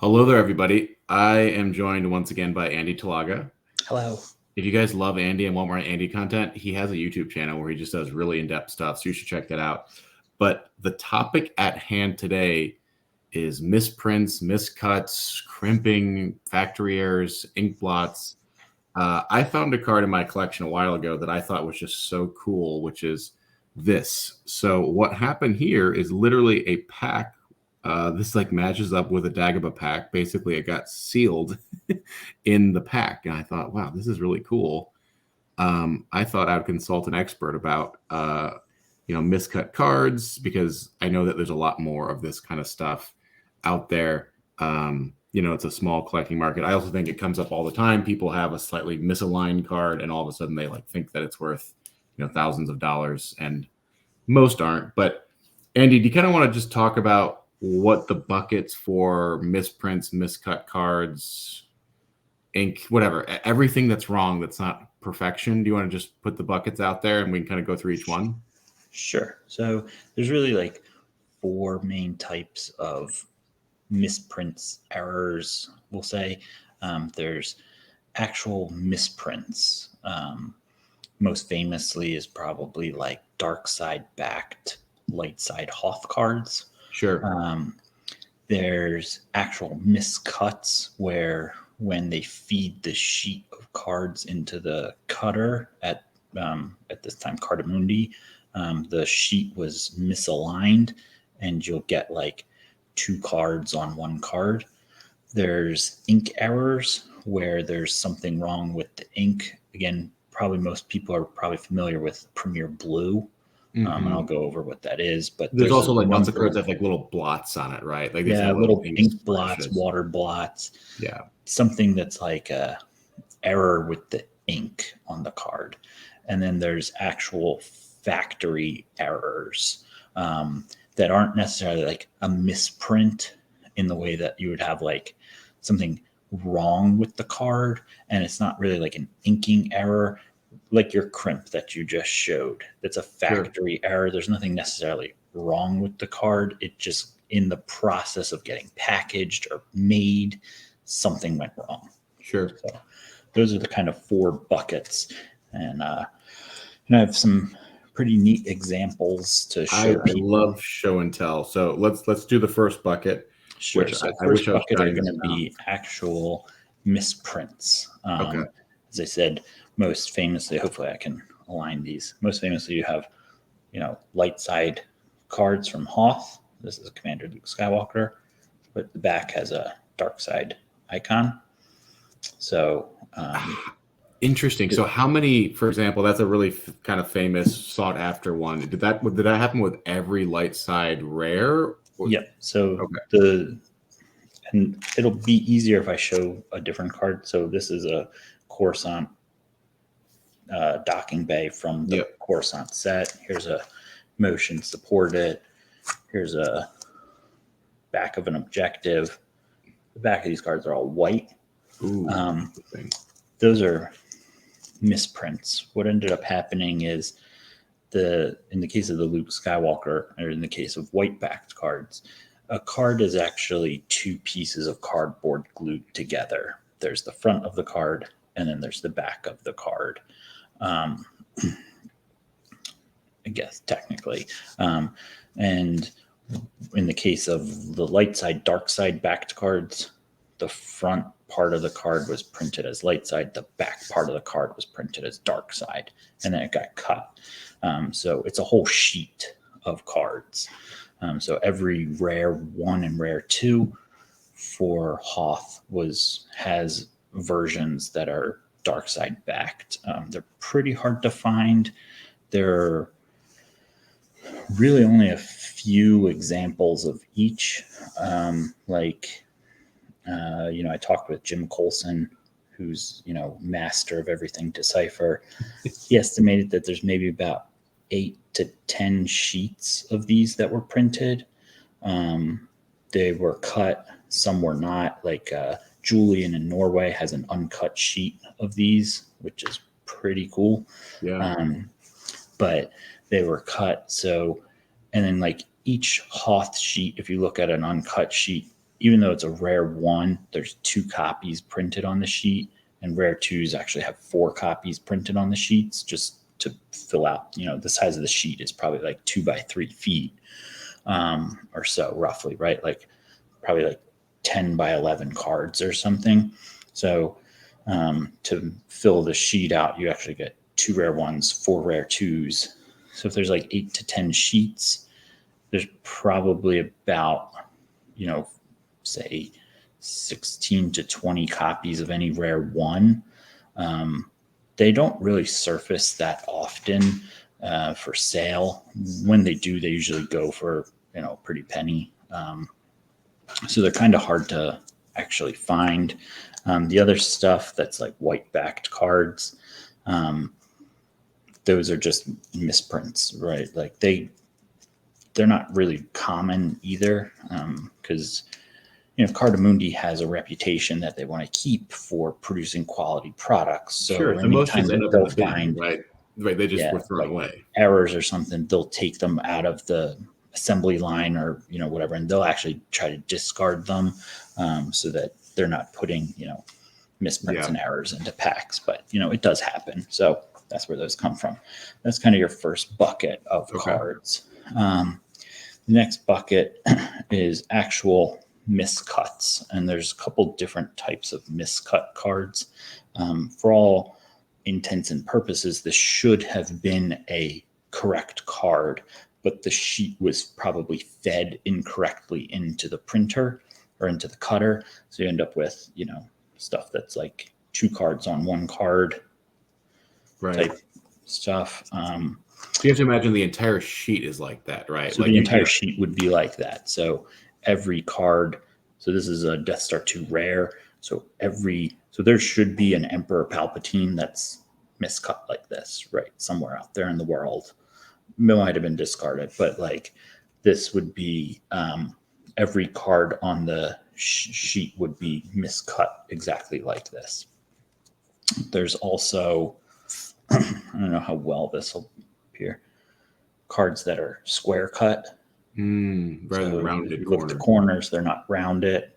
Hello there, everybody. I am joined once again by Andy Talaga. Hello. If you guys love Andy and want more Andy content, he has a YouTube channel where he just does really in-depth stuff, so you should check that out. But the topic at hand today is misprints, miscuts, crimping, factory errors, ink blots. I found a card in my collection a while ago that I thought was just so cool, which is this. So what happened here is literally a pack. This like matches up with a Dagobah pack. Basically, it got sealed in the pack, and I thought, wow, this is really cool. I thought I would consult an expert about miscut cards because I know that there's a lot more of this kind of stuff out there. It's a small collecting market. I also think it comes up all the time. People have a slightly misaligned card, and all of a sudden they like think that it's worth thousands of dollars, and most aren't. But Andy, do you kind of want to just talk about what the buckets for misprints, miscut cards, ink, whatever, everything that's wrong that's not perfection? Do you want to just put the buckets out there and we can kind of go through each one? Sure. So there's really like four main types of misprints, errors, we'll say. There's actual misprints. Most famously is probably like dark side backed, light side Hoth cards. Sure. There's actual miscuts where when they feed the sheet of cards into the cutter at this time Cardamundi, the sheet was misaligned and you'll get like two cards on one card. There's ink errors where there's something wrong with the ink. Again, probably most people are probably familiar with Premier Blue. And I'll go over what that is. But there's also like lots of cards that have like little blots on it, right? Like little ink blots, water blots. Yeah. Something that's like a error with the ink on the card. And then there's actual factory errors that aren't necessarily like a misprint in the way that you would have like something wrong with the card. And it's not really like an inking error like your crimp that you just showed. That's a factory error. There's nothing necessarily wrong with the card. It just in the process of getting packaged or made, something went wrong. Sure. So those are the kind of four buckets. And I have some pretty neat examples to show people. I love show and tell. So let's do the first bucket. Sure. So first bucket are going to be actual misprints. Okay. As I said, most famously, hopefully I can align these. Most famously, you have, light side cards from Hoth. This is Commander Luke Skywalker, but the back has a dark side icon. So interesting. So how many, for example, that's a really kind of famous, sought after one. Did that happen with every light side rare? Yeah. So and it'll be easier if I show a different card. So this is a Coruscant docking bay from the Coruscant set. Here's a motion supported. Here's a back of an objective. The back of these cards are all white. Ooh, those are misprints. What ended up happening is in the case of the Luke Skywalker, or in the case of white backed cards, a card is actually two pieces of cardboard glued together. There's the front of the card and then there's the back of the card. I guess technically. And in the case of the light side, dark side backed cards, the front part of the card was printed as light side, the back part of the card was printed as dark side, and then it got cut. So it's a whole sheet of cards. So every rare 1 and rare 2 for Hoth has versions that are dark side backed. They're pretty hard to find. There are really only a few examples of each. I talked with Jim Colson, who's, master of everything Decipher. He estimated that there's maybe about 8 to 10 sheets of these that were printed. They were cut, some were not. Like Julian in Norway has an uncut sheet of these, which is pretty cool. Yeah. But they were cut. So, and then like each Hoth sheet, if you look at an uncut sheet, even though it's a rare 1, there's 2 copies printed on the sheet, and rare 2s actually have 4 copies printed on the sheets just to fill out, the size of the sheet is probably like 2 by 3 feet or so roughly, right? Like probably like 10 by 11 cards or something. So to fill the sheet out, you actually get 2 rare 1s, 4 rare 2s. So if there's like 8 to 10 sheets, there's probably about, say 16 to 20 copies of any rare 1. They don't really surface that often for sale. When they do, they usually go for, a pretty penny. So they're kind of hard to actually find. The other stuff that's like white backed cards, those are just misprints, right? Like they're not really common either, because Cardamundi has a reputation that they want to keep for producing quality products. So Sure, so most anytime just end up in they'll the bin, find right? Right, they just were thrown like away. errors or something, they'll take them out of the assembly line or whatever, and they'll actually try to discard them so that they're not putting misprints and errors into packs. But it does happen, so that's where those come from. That's kind of your first bucket of cards. The next bucket is actual miscuts, and there's a couple different types of miscut cards. For all intents and purposes, this should have been a correct card, but the sheet was probably fed incorrectly into the printer or into the cutter. So you end up with, stuff that's like 2 cards on 1 card type stuff. So you have to imagine the entire sheet is like that, right? So the entire sheet would be like that. So every card, so this is a Death Star 2 rare. So there should be an Emperor Palpatine that's miscut like this, right? Somewhere out there in the world. It might have been discarded, but like this would be every card on the sheet would be miscut exactly like this. There's also, I don't know how well this will appear, cards that are square cut. Rather than rounded if you corners. look at the corners, they're not rounded.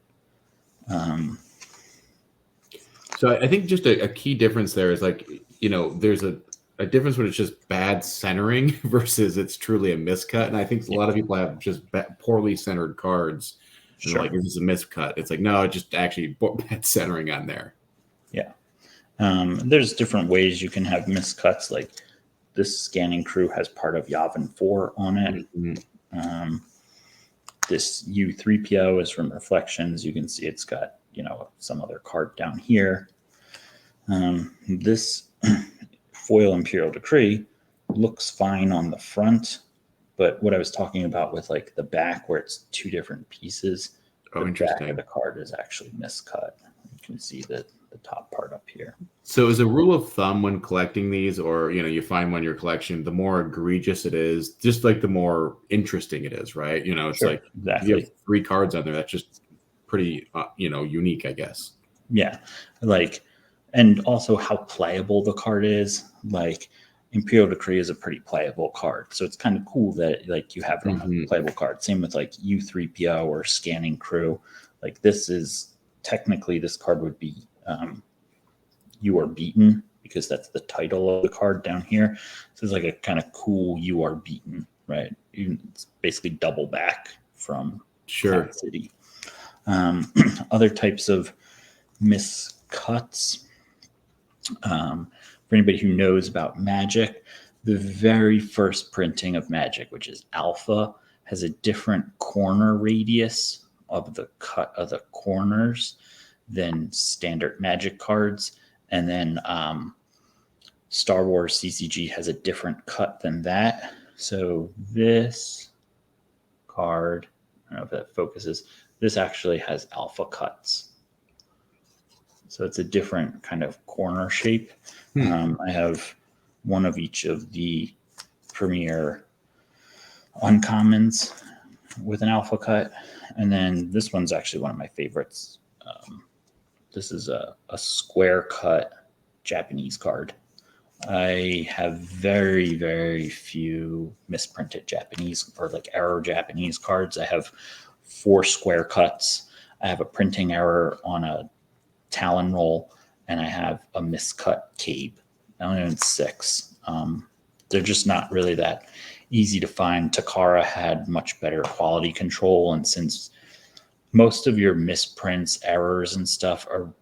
So I think just a key difference there is like, there's a difference when it's just bad centering versus it's truly a miscut. And I think a lot of people have just poorly centered cards. And like, this is a miscut. It's like, no, it's just actually bad centering on there. Yeah. There's different ways you can have miscuts. Like this scanning crew has part of Yavin 4 on it. Mm-hmm. This U3PO is from Reflections. You can see it's got, some other card down here. This foil Imperial Decree looks fine on the front, but what I was talking about with like the back where it's 2 different pieces, the back of the card is actually miscut. You can see the top part up here. So is a rule of thumb when collecting these, or you find one in your collection, the more egregious it is, just like the more interesting it is, right? It's like exactly. You have 3 cards on there. That's just pretty unique, I guess. Yeah, like, and also how playable the card is. Like Imperial Decree is a pretty playable card, so it's kind of cool that like you have it on a playable card. Same with like U3PO or Scanning Crew. Like this is technically, this card would be You Are Beaten, because that's the title of the card down here. So it's like a kind of cool You Are Beaten, right? It's basically double back from Cloud City. Other types of miscuts. For anybody who knows about Magic, the very first printing of Magic, which is Alpha, has a different corner radius of the cut of the corners than standard Magic cards. And then Star Wars CCG has a different cut than that. So this card, I don't know if that focuses, this actually has alpha cuts. So it's a different kind of corner shape. I have one of each of the premier uncommons with an alpha cut. And then this one's actually one of my favorites. This is a square cut Japanese card. I have very, very few misprinted Japanese or like error Japanese cards. I have 4 square cuts. I have a printing error on a Talon roll, and I have a miscut cabe. I only own 6. They're just not really that easy to find. Takara had much better quality control, and since most of your misprints, errors, and stuff are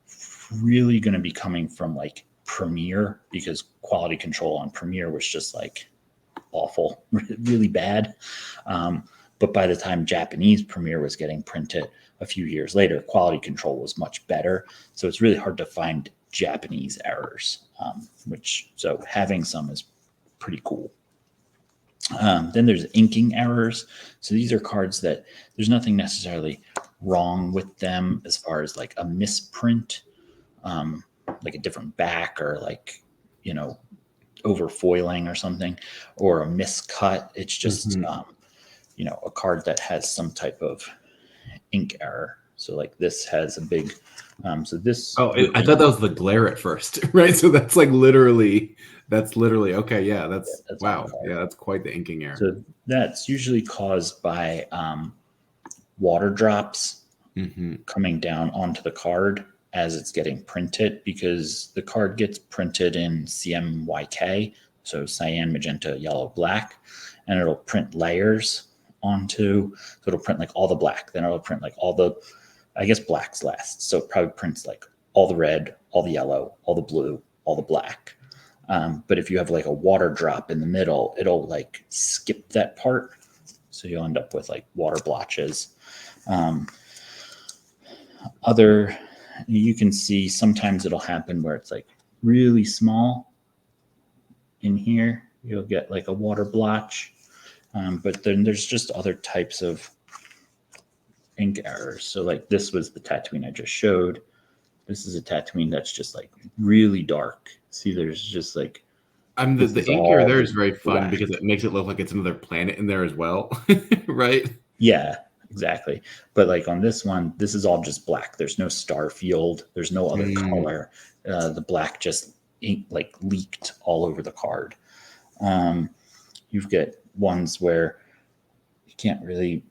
really going to be coming from like Premiere, because quality control on Premiere was just like awful, really bad. But by the time Japanese Premiere was getting printed a few years later, quality control was much better. So it's really hard to find Japanese errors, so having some is pretty cool. Then there's inking errors. So these are cards that there's nothing necessarily wrong with them as far as like a misprint, like a different back, or like, overfoiling or something, or a miscut. It's just, a card that has some type of ink error. So like this has a big, so this. Oh, I thought that was the glare at first, right? So that's literally okay. Yeah, that's wow. Yeah, that's quite the inking error. So that's usually caused by water drops coming down onto the card as it's getting printed, because the card gets printed in CMYK, so cyan, magenta, yellow, black, and it'll print layers onto, so it'll print like all the black, then it'll print like all the, I guess black's last, so it probably prints like all the red, all the yellow, all the blue, all the black. But if you have like a water drop in the middle, it'll like skip that part, so you'll end up with like water blotches. You can see sometimes it'll happen where it's like really small in here, you'll get like a water blotch. But then there's just other types of ink errors. So like this was the Tatooine I just showed. This is a Tatooine that's just like really dark. See, there's just like, the ink error there is very fun because it makes it look like it's another planet in there as well, right? Yeah, exactly. But like on this one, this is all just black. There's no star field. There's no other color. The black just like leaked all over the card. You've got ones where you can't really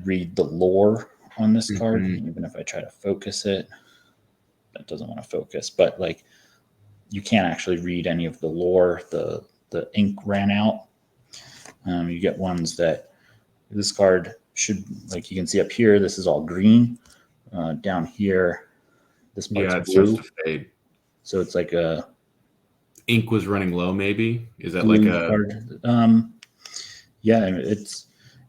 read the lore on this card. Even if I try to focus it, that doesn't want to focus. But like, you can't actually read any of the lore. The ink ran out. You get ones that this card should, like you can see up here, this is all green. Down here, this part's blue. Starts to fade. So it's like a ink was running low. Maybe is that like a card? Yeah, it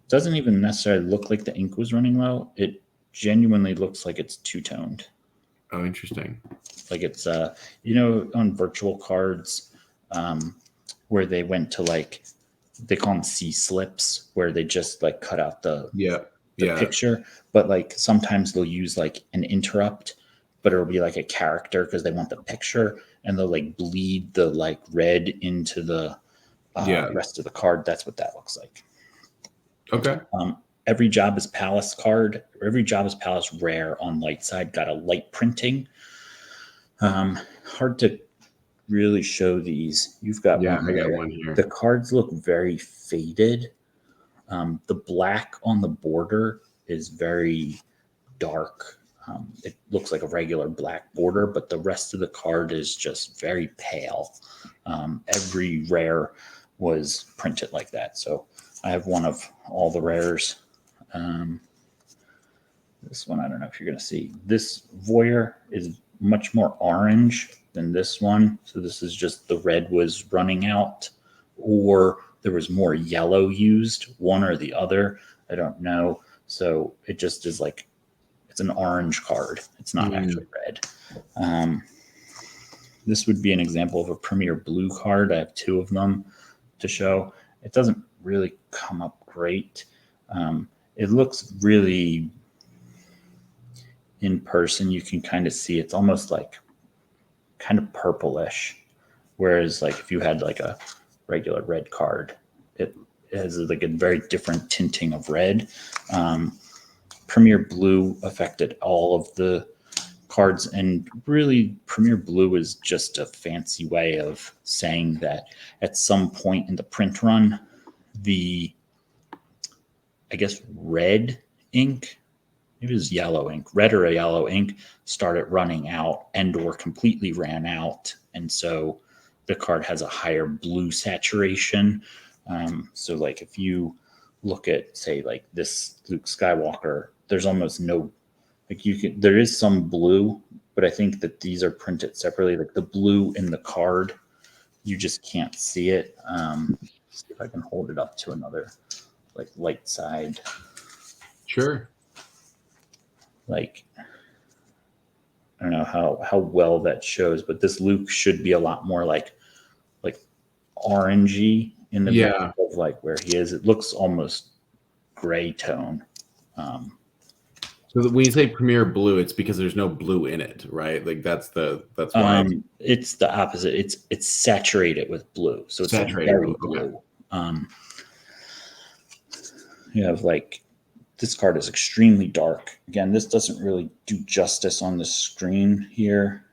doesn't even necessarily look like the ink was running low. It genuinely looks like it's two-toned. Oh, interesting. Like it's on virtual cards, where they went to like, they call them C slips, where they just like cut out the picture, but like sometimes they'll use like an interrupt, but it'll be like a character because they want the picture, and they'll like bleed the like red into the rest of the card. That's what that looks like. Okay. Every Job is Palace card, or every Job is Palace rare on light side got a light printing. Hard to really show these. You've got one. I got one here. The cards look very faded. The black on the border is very dark. It looks like a regular black border, but the rest of the card is just very pale. Every rare was printed like that. So I have one of all the rares. This one, I don't know if you're going to see. This Voyeur is much more orange than this one. So this is just the red was running out, or there was more yellow used, one or the other. I don't know. So it just is like, it's an orange card. It's not actually red. This would be an example of a Premier Blue card. I have 2 of them to show. It doesn't really come up great. It looks really, in person, you can kind of see it's almost like kind of purplish. Whereas like if you had like a regular red card, it has like a very different tinting of red. Premier Blue affected all of the cards, and really Premier Blue is just a fancy way of saying that at some point in the print run, the, I guess, red ink maybe it was yellow ink, red or a yellow ink started running out and or completely ran out. And so the card has a higher blue saturation. So like if you look at, say, like this Luke Skywalker, there's almost no, like there is some blue, but I think that these are printed separately. Like the blue in the card, you just can't see it. See if I can hold it up to another like light side. Sure. Like, I don't know how well that shows, but this Luke should be a lot more like orangey in the back of like where he is. It looks almost gray tone. So when you say Premier Blue, it's because there's no blue in it, right? Like that's why it's the opposite. It's saturated with blue, so it's saturated very blue. Okay. You have like this card is extremely dark. Again, this doesn't really do justice on the screen here.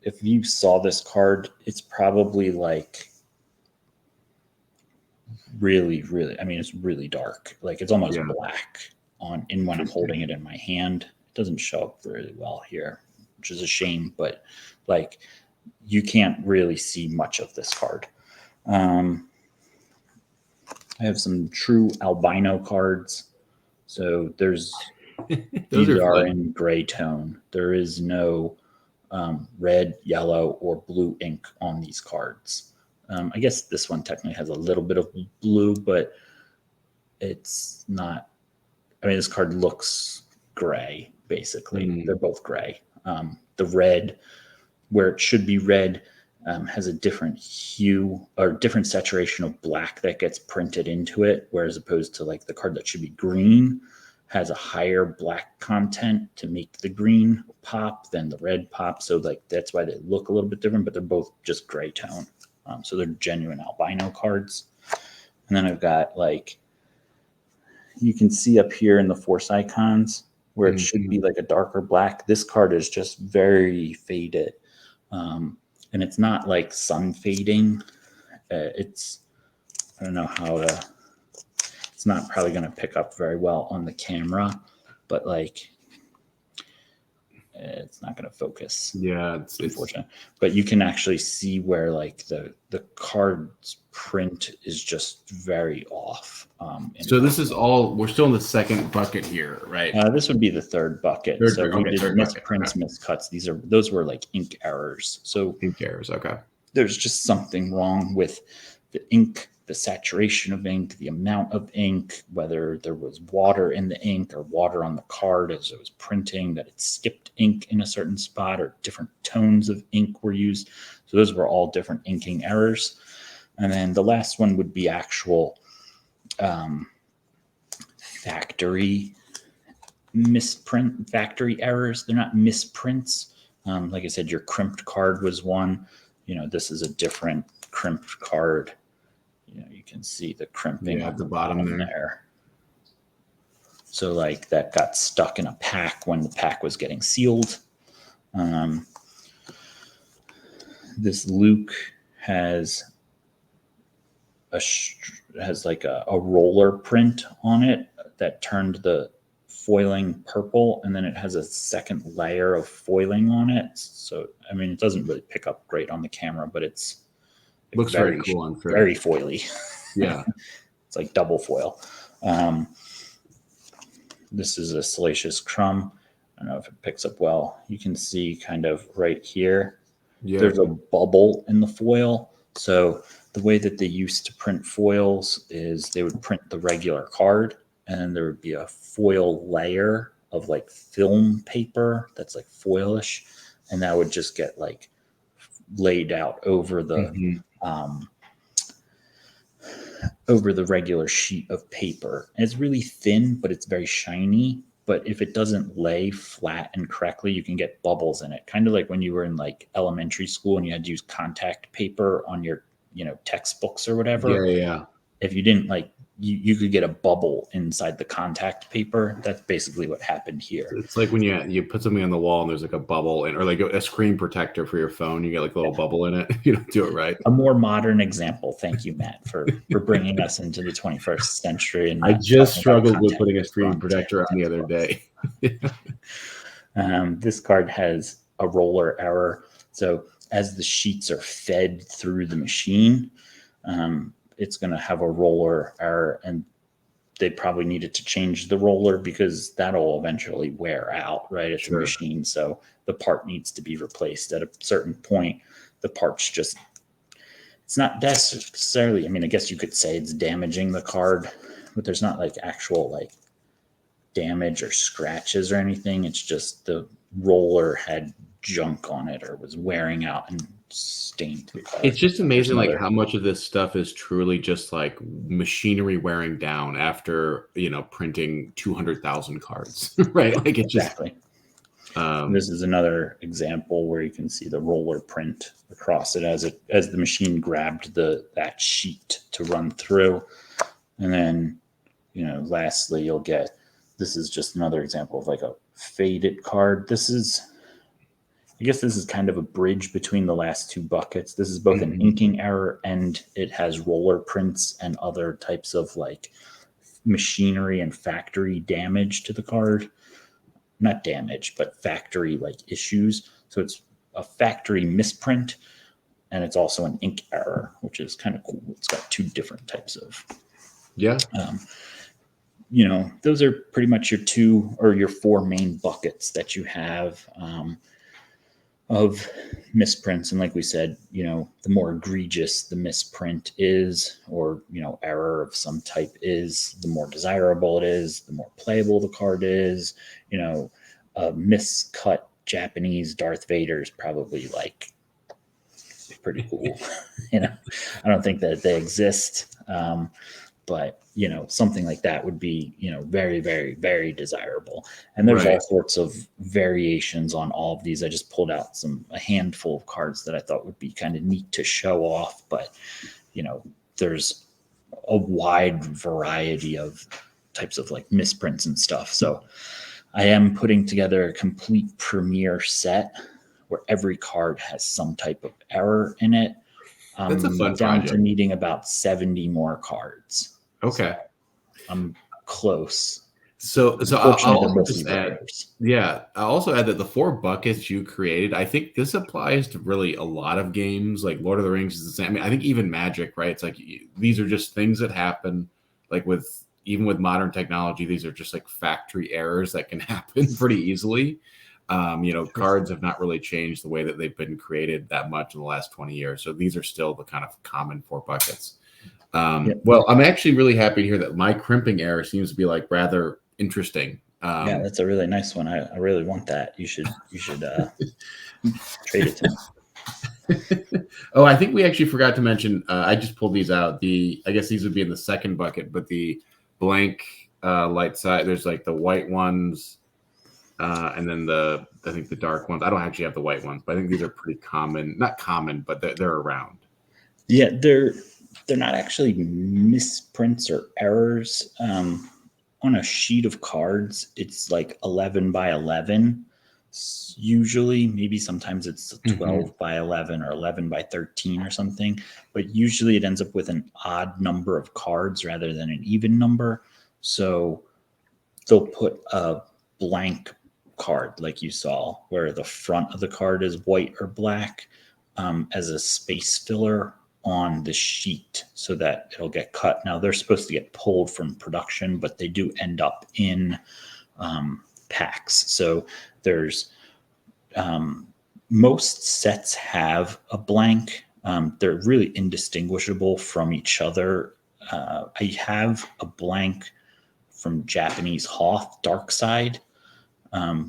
If you saw this card, it's probably like really, I mean, it's really dark. Like it's almost black when I'm holding it in my hand. It doesn't show up really well here, which is a shame, but like you can't really see much of this card. I have some true albino cards. So these are in gray tone. There is no red, yellow, or blue ink on these cards. I guess this one technically has a little bit of blue, but it's not. I mean, this card looks gray, basically. They're both gray. The red, where it should be red, has a different hue or different saturation of black that gets printed into it, whereas opposed to like the card that should be green has a higher black content to make the green pop than the red pop. So like that's why they look a little bit different, but they're both just gray tone. So they're genuine albino cards. And then I've got like, you can see up here in the force icons where it should be like a darker black. This card is just very faded. And it's not like sun fading. I don't know how to, it's not probably going to pick up very well on the camera, but like, it's not going to focus. Yeah, it's unfortunate. But you can actually see where like the card's print is just very off. So this is all, we're still in the second bucket here, right? This would be the third bucket. We did misprints, miscuts. Those were like ink errors. So ink errors, okay. There's just something wrong with the ink, the saturation of ink, the amount of ink, whether there was water in the ink or water on the card as it was printing, that it skipped ink in a certain spot or different tones of ink were used. So those were all different inking errors. And then the last one would be actual factory factory errors. They're not misprints. Like I said, your crimped card was one. This is a different crimped card. You can see the crimping at the bottom there. So like that got stuck in a pack when the pack was getting sealed. This Luke has like a roller print on it that turned the foiling purple, and then it has a second layer of foiling on it. So I mean, it doesn't really pick up great on the camera, but it's looks very cool and very foily. Yeah. It's like double foil. This is a Salacious Crumb. I don't know if it picks up well. You can see kind of right here, there's a bubble in the foil. So the way that they used to print foils is they would print the regular card, and then there would be a foil layer of like film paper that's like foilish, and that would just get like laid out over the over the regular sheet of paper. And it's really thin, but it's very shiny. But if it doesn't lay flat and correctly, you can get bubbles in it. Kind of like when you were in like elementary school and you had to use contact paper on your, textbooks or whatever. Yeah. If you didn't like you could get a bubble inside the contact paper. That's basically what happened here. It's like when you put something on the wall and there's like a bubble or like a screen protector for your phone. You get like a little bubble in it. You don't do it right. A more modern example. Thank you, Matt, for bringing us into the 21st century. And I just struggled with putting a screen protector on the other day. This card has a roller error. So as the sheets are fed through the machine, it's going to have a roller error, and they probably needed to change the roller because that'll eventually wear out, right, at the machine. So the part needs to be replaced at a certain point. The part's just, it's not necessarily, I mean, I guess you could say it's damaging the card, but there's not like actual like damage or scratches or anything. It's just the roller had junk on it or was wearing out and stained the card. It's just amazing like how much of this stuff is truly just like machinery wearing down after printing 200,000 cards. Right, like it's exactly this is another example where you can see the roller print across it as the machine grabbed that sheet to run through. And then lastly you'll get, this is just another example of like a faded card. I guess this is kind of a bridge between the last two buckets. This is both an inking error and it has roller prints and other types of like machinery and factory damage to the card. Not damage, but factory like issues. So it's a factory misprint and it's also an ink error, which is kind of cool. It's got two different types of. Yeah. Those are pretty much your two or your four main buckets that you have. Of misprints. And like we said, the more egregious the misprint is, or, error of some type is, the more desirable it is, the more playable the card is. A miscut Japanese Darth Vader is probably like pretty cool. I don't think that they exist. But something like that would be very, very, very desirable. And there's all sorts of variations on all of these. I just pulled out a handful of cards that I thought would be kind of neat to show off, but there's a wide variety of types of like misprints and stuff. So I am putting together a complete premiere set where every card has some type of error in it. That's a fun down project. to needing about 70 more cards. Okay. So I'm close. So I'll also just add, I'll also add that the 4 buckets you created, I think this applies to really a lot of games. Like Lord of the Rings is the same. I mean, I think even Magic, right? It's like these are just things that happen. Like even with modern technology, these are just like factory errors that can happen pretty easily. Cards have not really changed the way that they've been created that much in the last 20 years. So these are still the kind of common 4 buckets. Well, I'm actually really happy to hear that my crimping error seems to be like rather interesting. Yeah, that's a really nice one. I really want that. You should trade it to me. Oh, I think we actually forgot to mention, I just pulled these out. I guess these would be in the second bucket, but the blank light side, there's like the white ones, and then I think the dark ones. I don't actually have the white ones, but I think these are pretty common. Not common, but they're around. Yeah, they're not actually misprints or errors. On a sheet of cards, it's like 11 by 11. Usually, maybe sometimes it's 12 by 11 or 11 by 13 or something. But usually it ends up with an odd number of cards rather than an even number. So they'll put a blank card like you saw where the front of the card is white or black as a space filler on the sheet so that it'll get cut. Now they're supposed to get pulled from production, but they do end up in packs. So there's most sets have a blank. They're really indistinguishable from each other. I have a blank from Japanese Hoth Dark Side,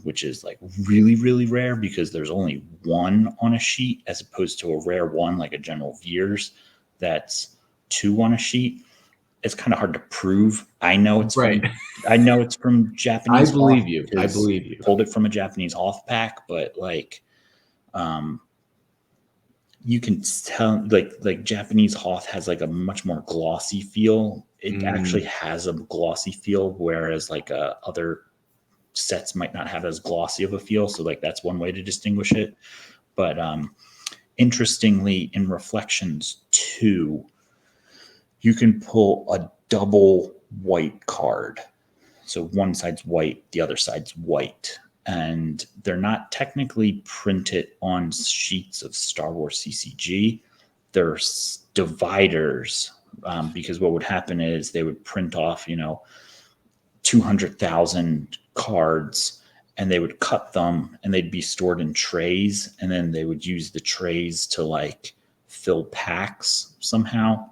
which is like really, really rare because there's only one on a sheet as opposed to a rare one like a General Veers that's 2 on a sheet. It's kind of hard to prove. I know it's right. I know it's from Japanese. I believe you. Pulled it from a Japanese Hoth pack, but like, you can tell like Japanese Hoth has like a much more glossy feel. it actually has a glossy feel, whereas like other sets might not have as glossy of a feel. So like that's one way to distinguish it. But interestingly, in Reflections 2, you can pull a double white card. So one side's white, the other side's white. And they're not technically printed on sheets of Star Wars CCG. They're dividers, because what would happen is they would print off, 200,000 cards, and they would cut them and they'd be stored in trays. And then they would use the trays to like fill packs somehow.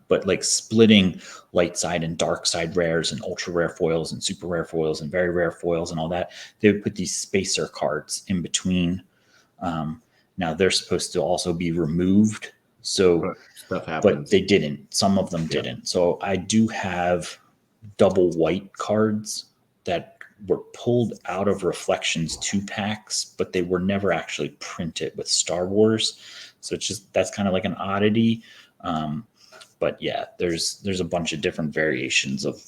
But like splitting light side and dark side rares and ultra rare foils and super rare foils and very rare foils and all that, they would put these spacer cards in between. Now they're supposed to also be removed. So stuff happens. But they didn't. Some of them didn't. So I do have double white cards that were pulled out of Reflections 2 packs, but they were never actually printed with Star Wars. So it's just, that's kind of like an oddity. But yeah, there's a bunch of different variations of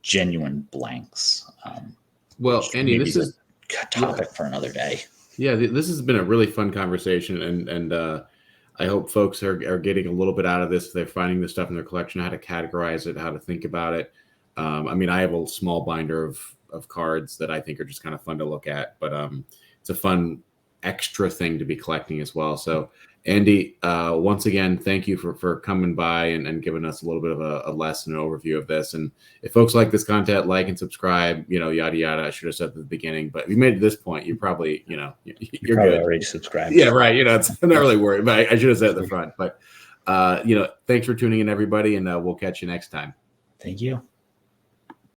genuine blanks. Well, Andy, this is a topic for another day. Yeah, this has been a really fun conversation, and I hope folks are getting a little bit out of this. If they're finding this stuff in their collection, how to categorize it, how to think about it. I mean, I have a small binder of cards that I think are just kind of fun to look at, but it's a fun extra thing to be collecting as well. So, Andy, once again, thank you for coming by and giving us a little bit of a lesson and overview of this. And if folks like this content, like and subscribe, yada, yada. I should have said at the beginning, but if you made it to this point, you probably, you're probably good. Already subscribed. Yeah, right. It's, I'm not really worried, but I should have said at the front. But, thanks for tuning in, everybody, and we'll catch you next time. Thank you.